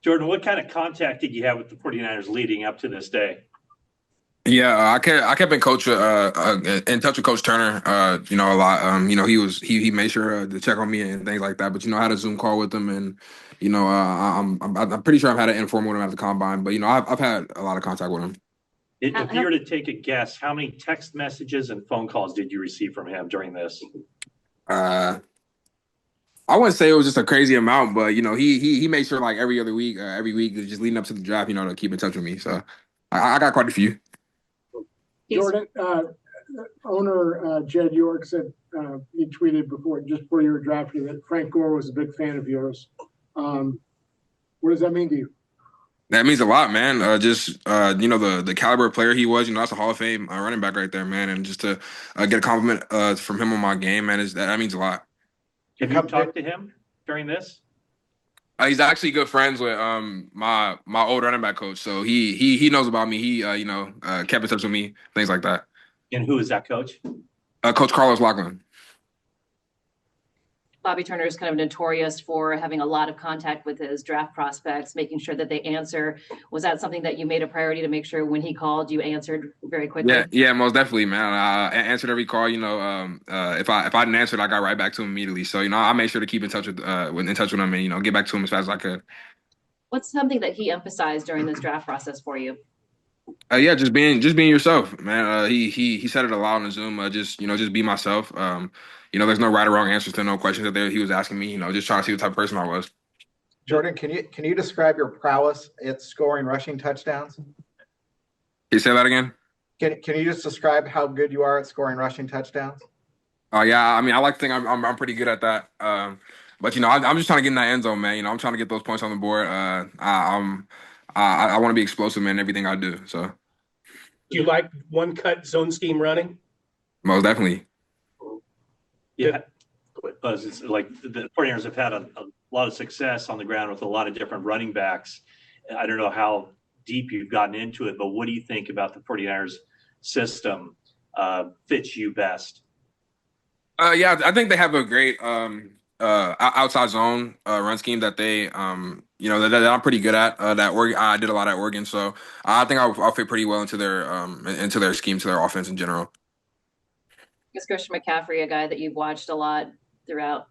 Jordan, what kind of contact did you have with the 49ers leading up to this day? Yeah, I kept in touch with Coach Turner, a lot. He made sure to check on me and things like that. But I had a Zoom call with him, and I'm pretty sure I've had an informal with him at the combine. But I've had a lot of contact with him. If you were to take a guess, how many text messages and phone calls did you receive from him during this? Uh, I wouldn't say it was just a crazy amount, but he made sure like every other week, every week, just leading up to the draft, to keep in touch with me. So I got quite a few. Jordan, owner Jed York said he tweeted just before you were drafted that Frank Gore was a big fan of yours. What does that mean to you? That means a lot, man. The caliber of player he was, that's a Hall of Fame running back right there, man. And just to get a compliment from him on my game, man, that means a lot. Have you talked to him during this? He's actually good friends with my old running back coach, so he knows about me. He kept in touch with me, things like that. And who is that coach? Coach Carlos Lachlan. Bobby Turner is kind of notorious for having a lot of contact with his draft prospects, making sure that they answer. Was that something that you made a priority to make sure when he called, you answered very quickly? Yeah, most definitely, man. I answered every call. If I didn't answer it, I got right back to him immediately. So I made sure to keep in touch with him and get back to him as fast as I could. What's something that he emphasized during this draft process for you? Yeah, just being yourself, man. He said it a lot on the Zoom. Just be myself. There's no right or wrong answers to no questions that he was asking me. Just trying to see what type of person I was. Jordan, can you describe your prowess at scoring rushing touchdowns? Can you say that again? Can you just describe how good you are at scoring rushing touchdowns? Oh yeah, I mean, I like to think I'm pretty good at that. But I'm just trying to get in that end zone, man. I'm trying to get those points on the board. I want to be explosive, man, in everything I do. So, do you like one cut zone scheme running? Most definitely. Yeah, it's like the 49ers have had a lot of success on the ground with a lot of different running backs. I don't know how deep you've gotten into it, but what do you think about the 49ers system fits you best? Yeah, I think they have a great outside zone run scheme that they that I'm pretty good at. I did a lot at Oregon, so I think I'll fit pretty well into their scheme, to their offense in general. Is Christian McCaffrey a guy that you've watched a lot throughout?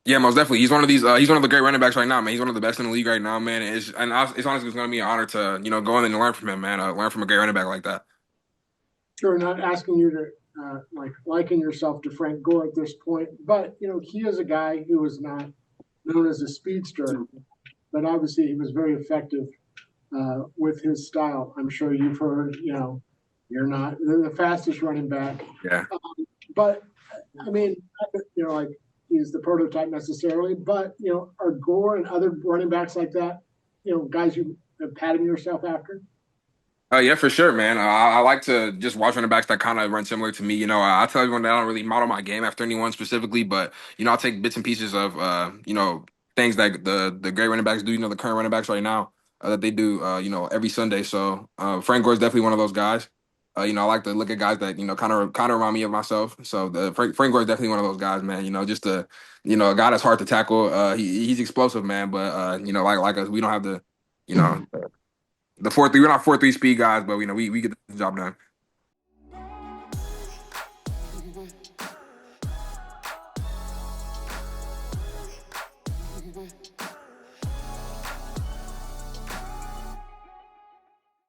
Yeah, most definitely. He's one of the great running backs right now, man. He's one of the best in the league right now, man. It's honestly going to be an honor to go in and learn from him, man. Learn from a great running back like that. Sure, not asking you to liken yourself to Frank Gore at this point, but he is a guy who was not known as a speedster, but obviously he was very effective with his style. I'm sure you've heard, you're not the fastest running back. Yeah. But I mean, he's the prototype necessarily, but are Gore and other running backs like that, guys you have patted yourself after? Yeah, for sure, man. I like to just watch running backs that kind of run similar to me. I tell everyone that I don't really model my game after anyone specifically, but I'll take bits and pieces of things that the great running backs do. The current running backs right now that they do every Sunday. So Frank Gore is definitely one of those guys. I like to look at guys that kind of remind me of myself. So Frank Gore is definitely one of those guys, man. Just a guy that's hard to tackle. He's explosive, man. But like us, we don't have the the 4-3. We're not 4-3 speed guys, but we get the job done.